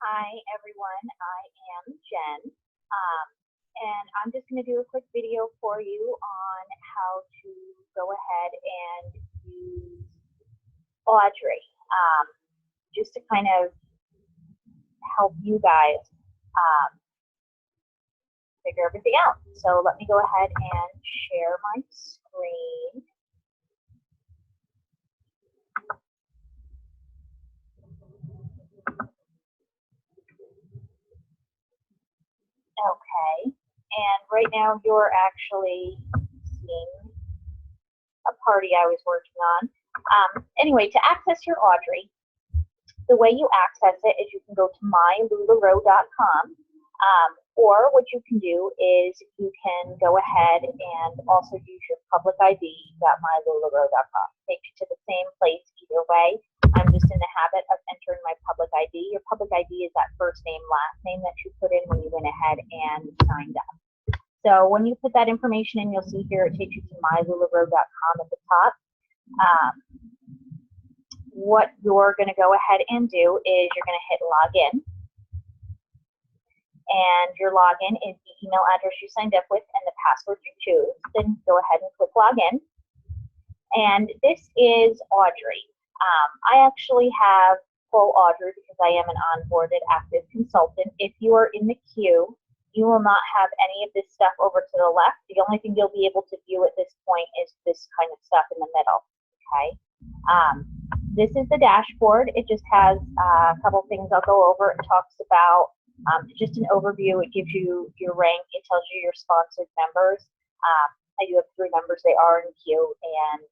Hi, everyone. I am Jen, and I'm just going to do a quick video for you on how to go ahead and use Audrey, just to kind of help you guys figure everything out. So let me go ahead and share my screen. Okay, and right now you're actually seeing a party I was working on. Anyway, to access your Audrey, the way you access it is you can go to mylularoe.com, or what you can do is you can go ahead and also use your public ID.mylularoe.com. Takes you to the same place either way. I'm just in the habit of entering my public ID. Your public ID is that first name, last name that you put in when you went ahead and signed up. So when you put that information in, you'll see here it takes you to mylularoe.com at the top. What you're going to go ahead and do is you're going to hit login. And your login is the email address you signed up with and the password you choose. Then go ahead and click login. And this is Audrey. I actually have full Audrey because I am an onboarded active consultant. If you are in the queue, you will not have any of this stuff over to the left. The only thing you'll be able to view at this point is this kind of stuff in the middle. Okay. This is the dashboard. It just has a couple things I'll go over. It talks about just an overview. It gives you your rank. It tells you your sponsored members. I do have 3 members. They are in queue, and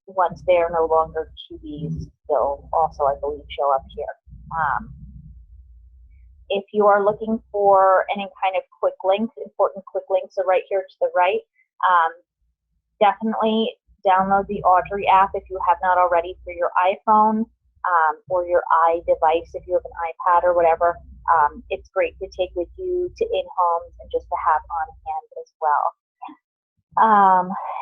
once they are no longer QBs, they'll also, I believe, show up here. If you are looking for any kind of quick links, important quick links are right here to the right. Definitely download the Audrey app if you have not already for your iPhone or your iDevice if you have an iPad or whatever. It's great to take with you to in-homes and just to have on hand as well.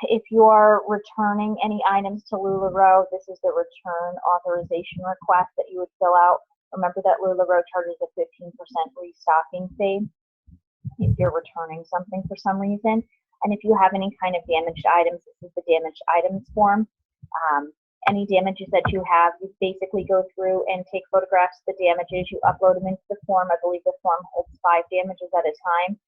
If you are returning any items to LuLaRoe, this is the return authorization request that you would fill out. Remember that LuLaRoe charges a 15% restocking fee if you're returning something for some reason. And if you have any kind of damaged items, this is the damaged items form. Any damages that you have, you basically go through and take photographs of the damages. You upload them into the form. I believe the form holds 5 damages at a time.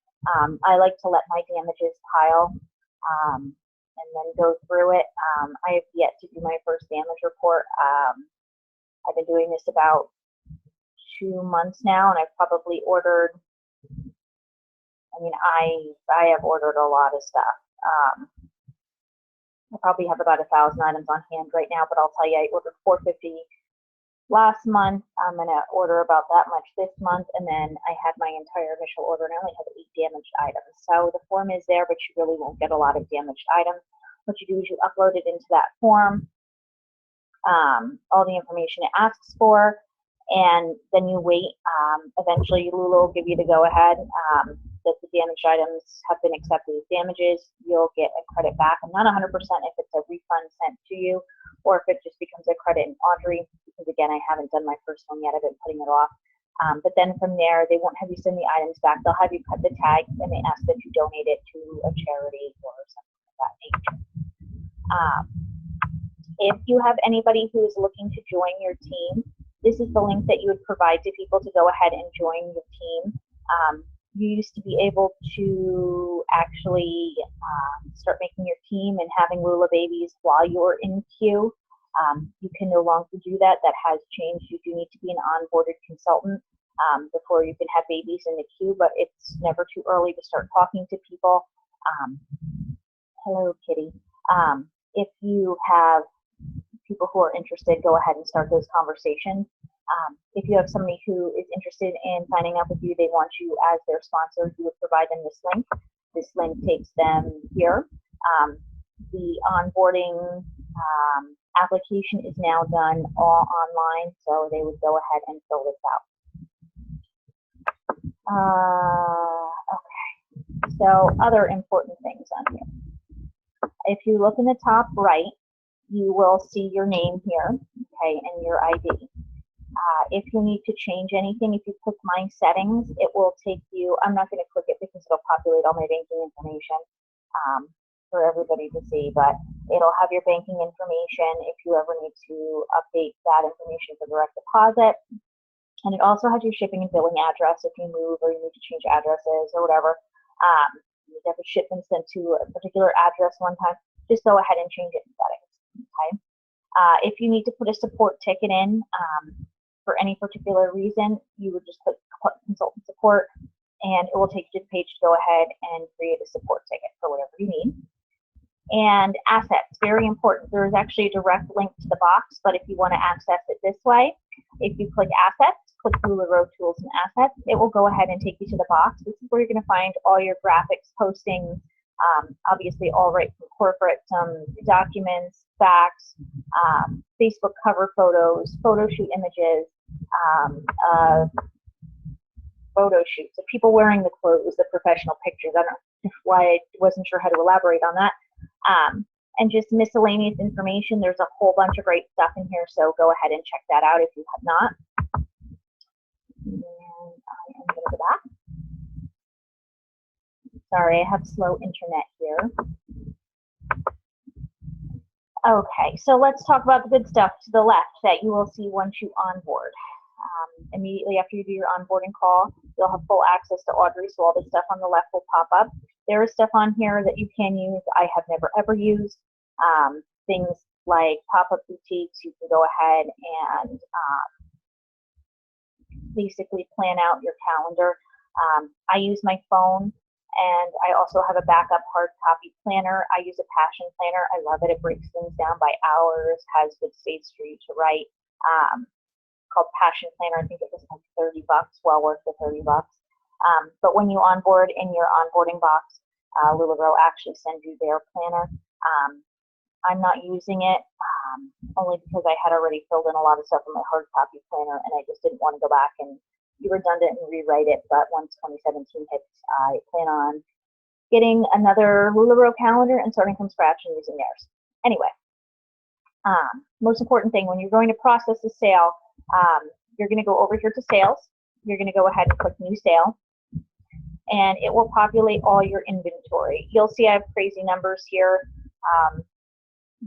I like to let my damages pile and then go through it. I have yet to do my first damage report. I've been doing this about 2 months now, and I've probably ordered, I have ordered a lot of stuff. I probably have about 1,000 items on hand right now, but I'll tell you, I ordered 450 last month. I'm going to order about that much this month, and then I had my entire initial order, and I only have 8 damaged items. So the form is there, but you really won't get a lot of damaged items. What you do is you upload it into that form, all the information it asks for, and then you wait. Eventually, Lula will give you the go-ahead that the damaged items have been accepted as damages. You'll get a credit back. I'm not 100% if it's a refund sent to you or if it just becomes a credit in Audrey, because again, I haven't done my first one yet. I've been putting it off. But then from there, they won't have you send the items back. They'll have you cut the tag, and they ask that you donate it to a charity or something of that nature. If you have anybody who is looking to join your team, this is the link that you would provide to people to go ahead and join your team. You used to be able to actually start making your team and having Lula babies while you're in queue. You can no longer do that. That has changed. You do need to be an onboarded consultant before you can have babies in the queue, but it's never too early to start talking to people. Hello, Kitty. If you have people who are interested, go ahead and start those conversations. If you have somebody who is interested in signing up with you, they want you as their sponsor, you would provide them this link. This link takes them here. The onboarding application is now done all online, so they would go ahead and fill this out. Okay, so other important things on here. If you look in the top right, you will see your name here, okay, and your ID. If you need to change anything, if you click My Settings, it will take you, I'm not going to click it because it'll populate all my banking information for everybody to see, but it'll have your banking information if you ever need to update that information for direct deposit. And it also has your shipping and billing address if you move or you need to change addresses or whatever. You have a shipment sent to a particular address one time, just go ahead and change it in settings. Okay. If you need to put a support ticket in for any particular reason, you would just click consultant support and it will take you to the page to go ahead and create a support ticket for whatever you need. And assets, very important. There is actually a direct link to the box, but if you want to access it this way, if you click assets, click LuLaRoe Tools and Assets, it will go ahead and take you to the box. This is where you're going to find all your graphics, postings, obviously all right from corporate, some documents, facts, Facebook cover photos, photo shoot images, photo shoots of people wearing the clothes, the professional pictures. I don't know why I wasn't sure how to elaborate on that. And just miscellaneous information. There's a whole bunch of great stuff in here, so go ahead and check that out if you have not. And I am going to go back. Sorry, I have slow internet here. Okay, so let's talk about the good stuff to the left that you will see once you onboard. Immediately after you do your onboarding call, you'll have full access to Audrey, so all the stuff on the left will pop up. There is stuff on here that you can use. I have never ever used. Things like pop-up boutiques, you can go ahead and basically plan out your calendar. I use my phone, and I also have a backup hard copy planner. I use a Passion planner. I love it. It breaks things down by hours, has good space for you to write. Called Passion Planner. I think it was like $30, well worth the $30. But when you onboard in your onboarding box, LuLaRoe actually sends you their planner. I'm not using it only because I had already filled in a lot of stuff in my hard copy planner, and I just didn't want to go back and be redundant and rewrite it. But once 2017 hits, I plan on getting another LuLaRoe calendar and starting from scratch and using theirs. Anyway, most important thing, when you're going to process a sale, you're going to go over here to sales. You're going to go ahead and click new sale, and it will populate all your inventory. You'll see I have crazy numbers here.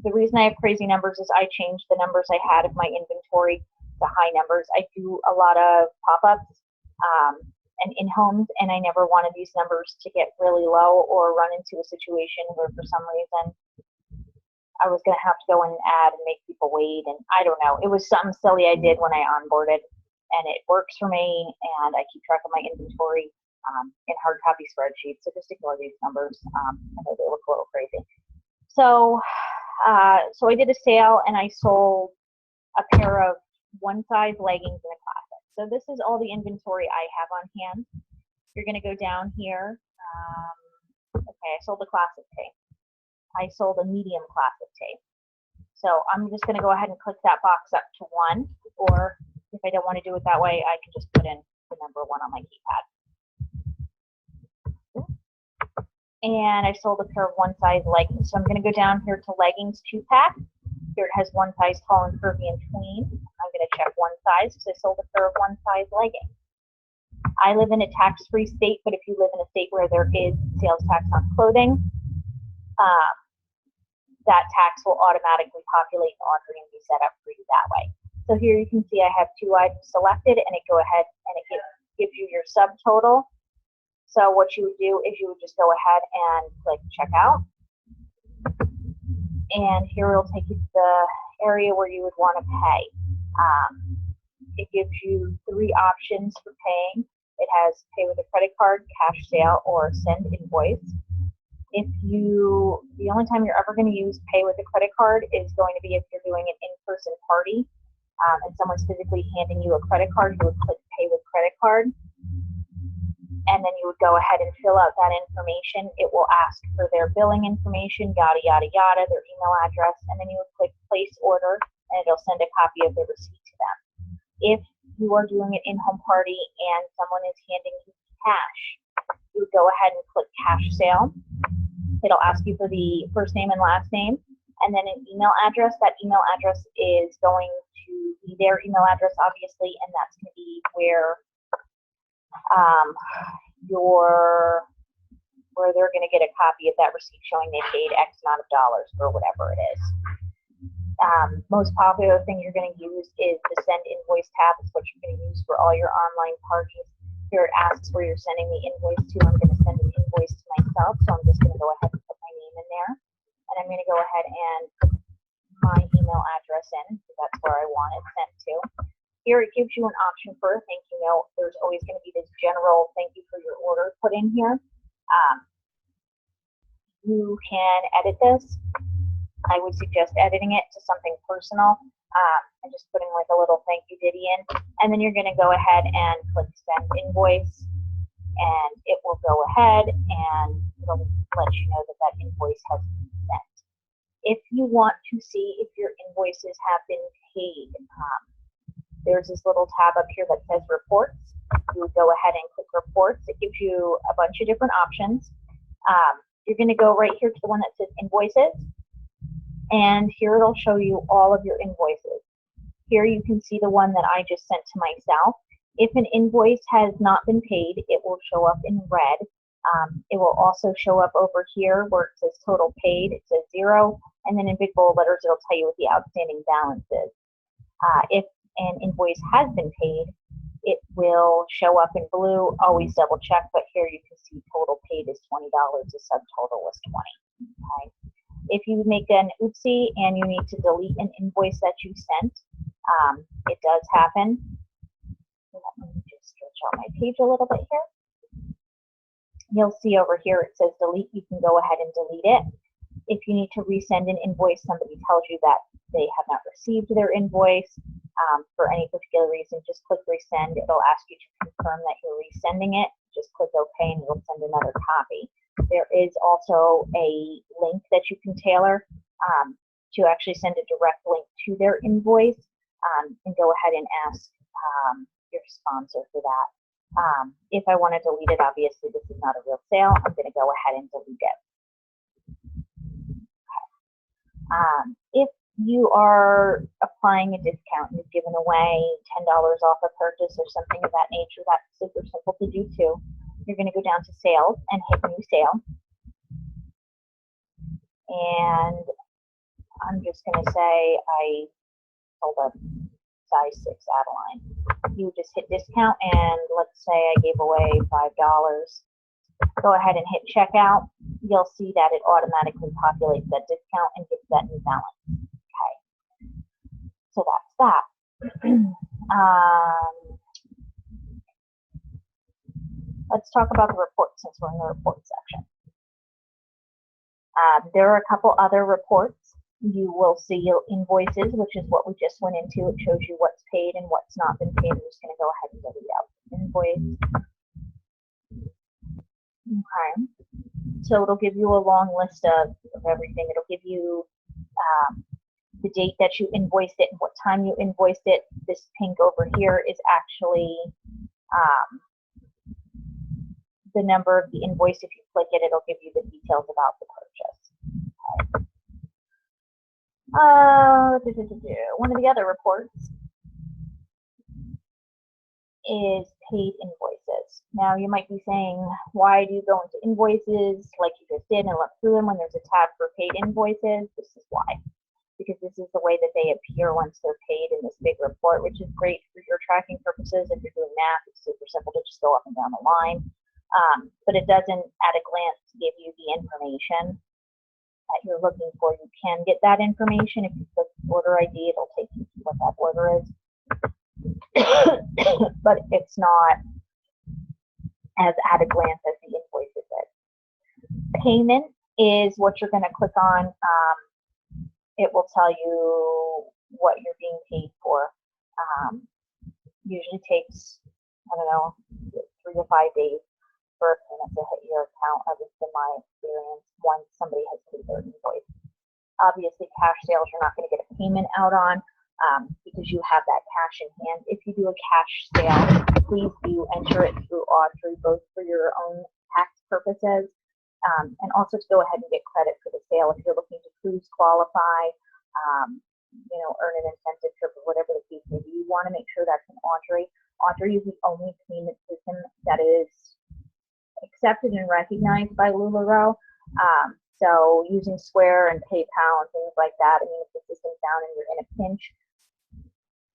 The reason I have crazy numbers is I changed the numbers I had of my inventory to high numbers. I do a lot of pop-ups and in-homes, and I never wanted these numbers to get really low or run into a situation where for some reason I was going to have to go in and add and make people wait, and I don't know. It was something silly I did when I onboarded, and it works for me, and I keep track of my inventory in hard copy spreadsheets, so just ignore these numbers. I know they look a little crazy. So I did a sale, and I sold a pair of one-size leggings and a classic. So this is all the inventory I have on hand. You're going to go down here. Okay, I sold a classic tee. I sold a medium classic tee. So I'm just going to go ahead and click that box up to 1, or if I don't want to do it that way, I can just put in the number 1 on my keypad. And I sold a pair of one-size leggings. So I'm going to go down here to leggings 2-pack. Here it has one size tall and curvy and tween. I'm going to check one size because I sold a pair of one-size leggings. I live in a tax-free state, but if you live in a state where there is sales tax on clothing, that tax will automatically populate in Audrey and be set up for you that way. So here you can see I have 2 items selected, and it go ahead and it gives you your subtotal. So what you would do is you would just go ahead and click checkout. And here it'll take you to the area where you would want to pay. It gives you 3 options for paying. It has pay with a credit card, cash sale, or send invoice. The only time you're ever going to use pay with a credit card is going to be if you're doing an in-person party and someone's physically handing you a credit card. You would click pay with credit card, and then you would go ahead and fill out that information. It will ask for their billing information, yada, yada, yada, their email address, and then you would click place order, and it'll send a copy of the receipt to them. If you are doing an in-home party and someone is handing you cash, you would go ahead and click cash sale. It'll ask you for the first name and last name. and then an email address. That email address is going to be their email address, obviously, and that's going to be where where they're going to get a copy of that receipt showing they paid X amount of dollars or whatever it is. Most popular thing you're going to use is the Send Invoice tab. It's what you're going to use for all your online parties. Here it asks where you're sending the invoice to. I'm going to send an invoice to myself, so I'm just going to go ahead and put my name in there. And I'm going to go ahead and put my email address in, because that's where I want it sent to. Here it gives you an option for a thank you note. There's always going to be this general thank you for your order put in here. You can edit this. I would suggest editing it to something personal and just putting like a little thank you ditty in. And then you're going to go ahead and click send invoice, and it will go ahead and it'll let you know that that invoice has been sent. If you want to see if your invoices have been paid, there's this little tab up here that says reports. You would go ahead and click reports. It gives you a bunch of different options. You're going to go right here to the one that says invoices, and here it'll show you all of your invoices. Here you can see the one that I just sent to myself. If an invoice has not been paid, it will show up in red. It will also show up over here where it says total paid. It says 0, and then in big bold letters it'll tell you what the outstanding balance is. If an invoice has been paid, it will show up in blue. Always double check, but here you can see total paid is $20. The subtotal was 20. Okay. If you make an oopsie and you need to delete an invoice that you sent, it does happen. Let me just stretch out my page a little bit here. You'll see over here it says delete. You can go ahead and delete it. If you need to resend an invoice, somebody tells you that they have not received their invoice for any particular reason, just click resend. It'll ask you to confirm that you're resending it. Just click OK and it'll send another copy. There is also a link that you can tailor to actually send a direct link to their invoice, and go ahead and ask your sponsor for that. If I want to delete it, obviously this is not a real sale. I'm going to go ahead and delete it. If you are applying a discount, you've given away $10 off a purchase or something of that nature, that's super simple to do too. You're going to go down to sales and hit new sale. And I'm just going to say I sold a size 6 Adeline. You just hit discount, and let's say I gave away $5. Go ahead and hit checkout. You'll see that it automatically populates that discount and gives that new balance. Okay, so that's that. Let's talk about the reports since we're in the report section. There are a couple other reports. You will see your invoices, which is what we just went into. It shows you what's paid and what's not been paid. I'm just going to go ahead and delete out the invoice. Okay. So it'll give you a long list of everything. It'll give you the date that you invoiced it and what time you invoiced it. This pink over here is actually the number of the invoice. If you click it, it'll give you the details about the purchase. Okay. One of the other reports is paid invoices. Now you might be saying, why do you go into invoices like you just did and look through them when there's a tab for paid invoices? This is why. Because this is the way that they appear once they're paid in this big report, which is great for your tracking purposes. If you're doing math, it's super simple to just go up and down the line. But it doesn't at a glance give you the information that you're looking for. You can get that information. If you click order ID, it'll take you to what that order is. But it's not as at a glance as the invoices is. Payment is what you're going to click on. It will tell you what you're being paid for. Usually takes, I don't know, 3 to 5 days for a payment to hit your account, at least in my experience, once somebody has paid their invoice. Obviously, cash sales you're not going to get a payment out on because you have that cash in hand. If you do a cash sale, please do enter it through Audrey, both for your own tax purposes and also to go ahead and get credit for the sale. If you're looking to cruise qualify, earn an incentive trip or whatever the case may be. You want to make sure that's in Audrey. Audrey is the only payment system that is accepted and recognized by LuLaRoe. So using Square and PayPal and things like that, I mean, if the system's down and you're in a pinch,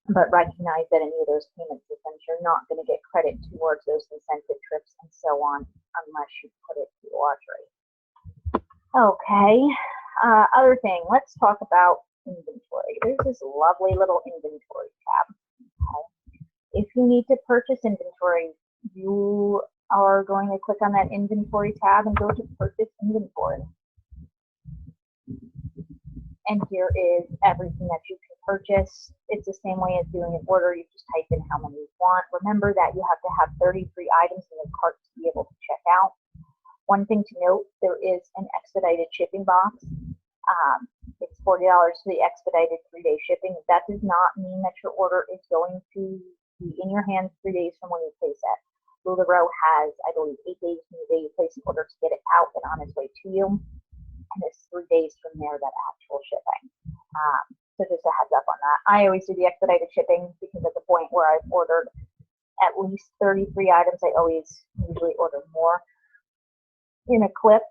but recognize that any of those payment systems, you're not going to get credit towards those incentive trips and so on unless you put it through Audrey. Okay, other thing, let's talk about inventory. There's this lovely little inventory tab. Okay. If you need to purchase inventory, you are going to click on that inventory tab and go to purchase inventory. And here is everything that you can purchase. It's the same way as doing an order. You just type in how many you want. Remember that you have to have 33 items in the cart to be able to check out. One thing to note, there is an expedited shipping box. It's $40 for the expedited 3-day shipping. That does not mean that your order is going to be in your hands 3 days from when you place it. LuLaRoe has, I believe, 8 days from the day you place an order to get it out and on its way to you. And it's 3 days from there that actual shipping. So just a heads up on that. I always do the expedited shipping because at the point where I've ordered at least 33 items, I always usually order more in a clip.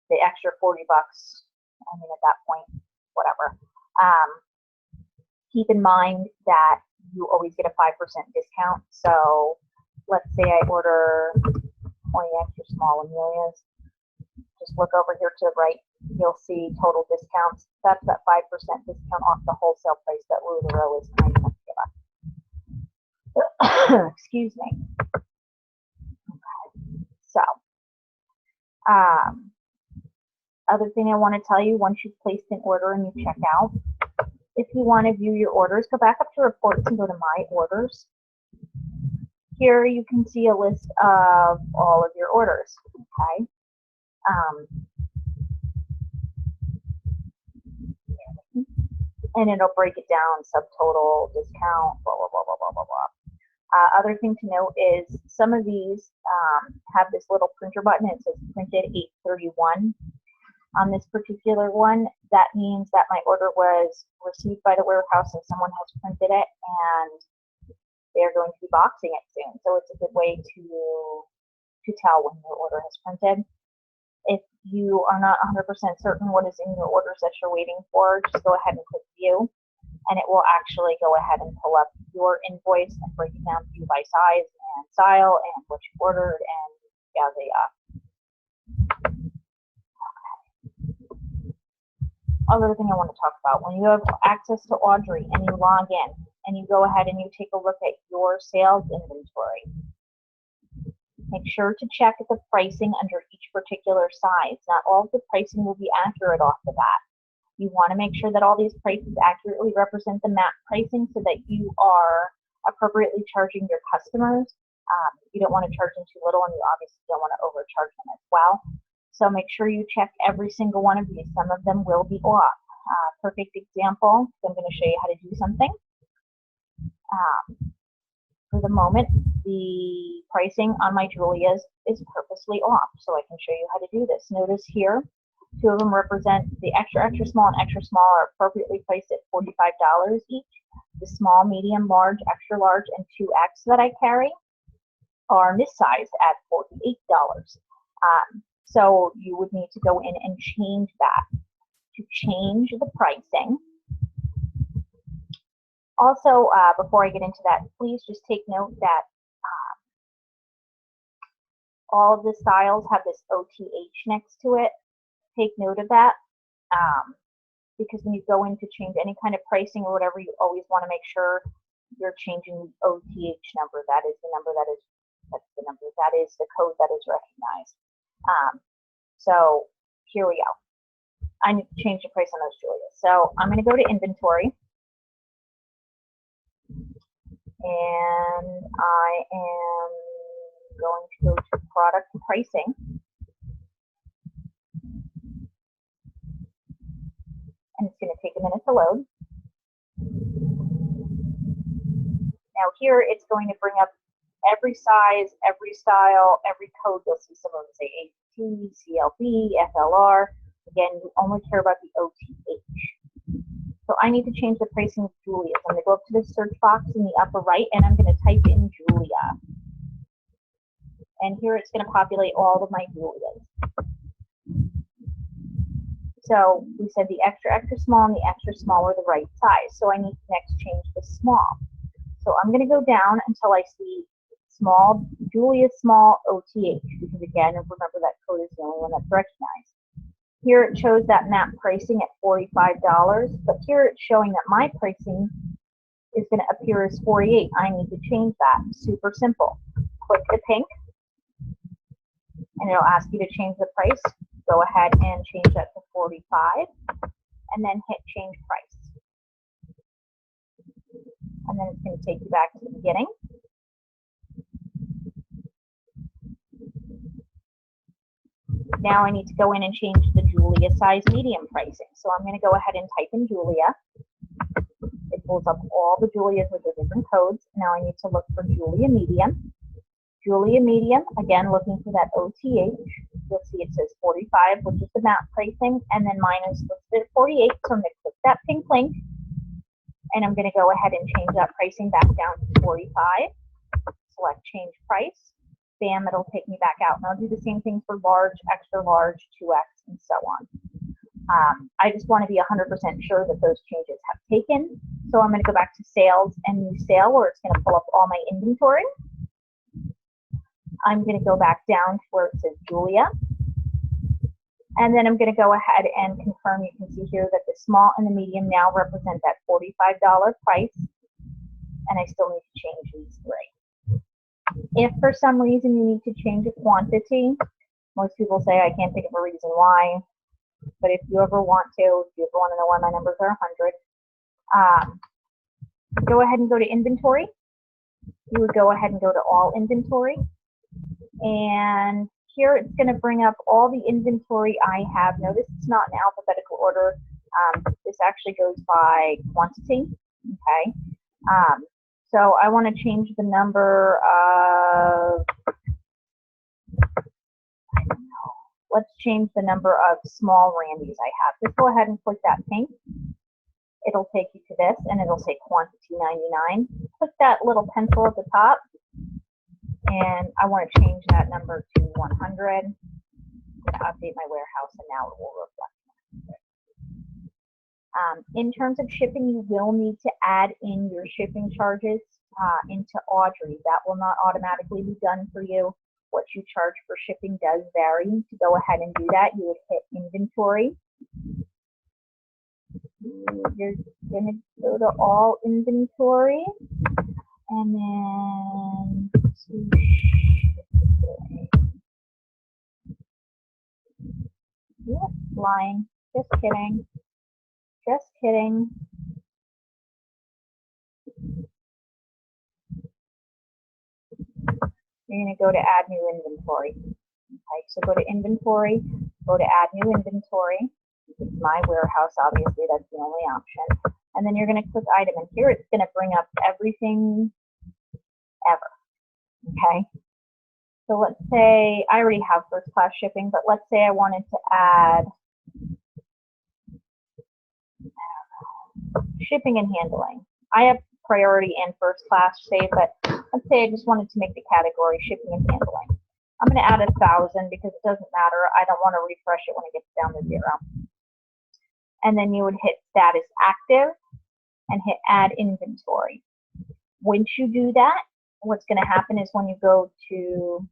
The extra $40, I mean, at that point, whatever. Keep in mind that you always get a 5% discount. So let's say I order 20 extra small Amelias. Just look over here to the right. You'll see total discounts. That's that 5% discount off the wholesale price that LuLaRoe is kind enough to give us. Excuse me. Okay. So, other thing I want to tell you, once you've placed an order and you check out, if you want to view your orders, go back up to reports and go to my orders. Here you can see a list of all of your orders. Okay. And it'll break it down, subtotal, discount, blah, blah, blah, blah, blah, blah, blah. Other thing to note is some of these have this little printer button. It says printed 831. On this particular one, that means that my order was received by the warehouse and someone has printed it and they're going to be boxing it soon. So it's a good way to tell when your order has printed. If you are not 100% certain what is in your orders that you're waiting for, just go ahead and click view, and it will actually go ahead and pull up your invoice and break it down for you by size and style and what you ordered and yada yada. Other thing I want to talk about, when you have access to Audrey and you log in and you go ahead and you take a look at your sales inventory, make sure to check the pricing under each particular size. Not all of the pricing will be accurate off the bat. You want to make sure that all these prices accurately represent the MAP pricing so that you are appropriately charging your customers. You don't want to charge them too little, and you obviously don't want to overcharge them as well. So make sure you check every single one of these. Some of them will be off. Perfect example, so I'm going to show you how to do something. For the moment, the pricing on my Julias is purposely off, so I can show you how to do this. Notice here, 2 of them represent the extra, extra small, and extra small are appropriately priced at $45 each. The small, medium, large, extra large, and 2X that I carry are missized at $48. So you would need to go in and change that. To change the pricing. Also, before I get into that, please just take note that all of the styles have this OTH next to it. Take note of that because when you go in to change any kind of pricing or whatever, you always want to make sure you're changing the OTH number. That is the number that is the code that is recognized. So here we go. I need to change the price on those Julias. So I'm going to go to inventory. And I am going to go to product pricing. And it's going to take a minute to load. Now here it's going to bring up every size, every style, every code. You'll see some of them say AT, CLB, FLR. again, you only care about the OTH. So I need to change the pricing of Julia's. I'm going to go up to the search box in the upper right, and I'm going to type in Julia. And here it's going to populate all of my Julias. So we said the extra, extra small and the extra small were the right size. So I need to next change the small. So I'm going to go down until I see small, Julia small OTH, because again, remember that code is the only one that's recognized. Here it shows that map pricing at $45, but here it's showing that my pricing is going to appear as 48. I need to change that. Super simple. Click the pink, and it'll ask you to change the price. Go ahead and change that to 45, and then hit change price. And then it's going to take you back to the beginning. Now I need to go in and change the Julia size medium pricing. So I'm going to go ahead and type in Julia. It pulls up all the Julias with the different codes. Now I need to look for Julia medium. Julia medium, again, looking for that OTH. You'll see it says 45, which is the map pricing, and then mine is listed at 48. So I'm going to click that pink link, and I'm going to go ahead and change that pricing back down to 45. Select change price. Bam, it'll take me back out. And I'll do the same thing for large, extra large, 2X, and so on. I just want to be 100% sure that those changes have taken. So I'm going to go back to sales and new sale, where it's going to pull up all my inventory. I'm going to go back down to where it says Julia. And then I'm going to go ahead and confirm. You can see here that the small and the medium now represent that $45 price. And I still need to change these three. If for some reason you need to change a quantity, most people say I can't think of a reason why. But if you ever want to, if you ever want to know why my numbers are 100, go ahead and go to inventory. You would go ahead and go to all inventory. And here it's going to bring up all the inventory I have. Notice it's not in alphabetical order. This actually goes by quantity. Okay. So I want to change the number of, I don't know, let's change the number of small Randys I have. Just go ahead and click that pink. It'll take you to this, and it'll say quantity 99. Click that little pencil at the top, and I want to change that number to 100. I'm going to update my warehouse, and now it will reflect 100. In terms of shipping, you will need to add in your shipping charges into Audrey. That will not automatically be done for you. What you charge for shipping does vary. To go ahead and do that, you would hit inventory. You're going to go to all inventory, and then yep, lying. Just kidding. Just kidding. You're going to go to add new inventory. Okay, so go to inventory, go to add new inventory. It's my warehouse, obviously, that's the only option. And then you're going to click item, and here it's going to bring up everything ever. Okay. So let's say I already have first class shipping, but let's say I wanted to add shipping and handling. I have priority and first class saved, but let's say I just wanted to make the category shipping and handling. I'm going to add 1,000 because it doesn't matter. I don't want to refresh it when it gets down to 0. And then you would hit status active and hit add inventory. Once you do that, what's going to happen is when you go to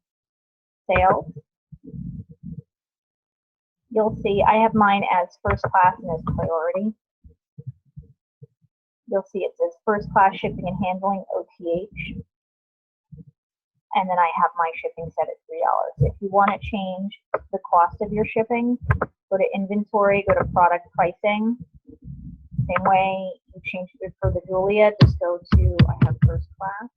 sales, you'll see I have mine as first class and as priority. You'll see it says first class shipping and handling OTH. And then I have my shipping set at $3. If you want to change the cost of your shipping, go to inventory, go to product pricing. Same way you changed it for the Julia, just go to, I have first class.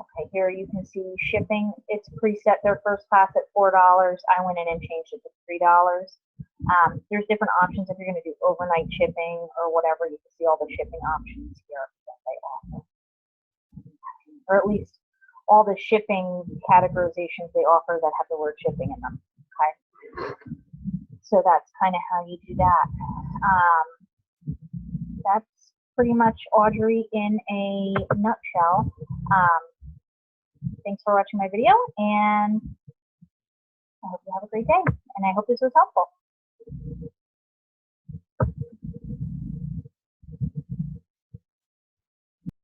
Okay, here you can see shipping. It's preset their first class at $4. I went in and changed it to $3. There's different options if you're going to do overnight shipping or whatever. You can see all the shipping options here that they offer, or at least all the shipping categorizations they offer that have the word shipping in them. Okay, so that's kind of how you do that. That's pretty much Audrey in a nutshell. Thanks for watching my video, and I hope you have a great day, and I hope this was helpful.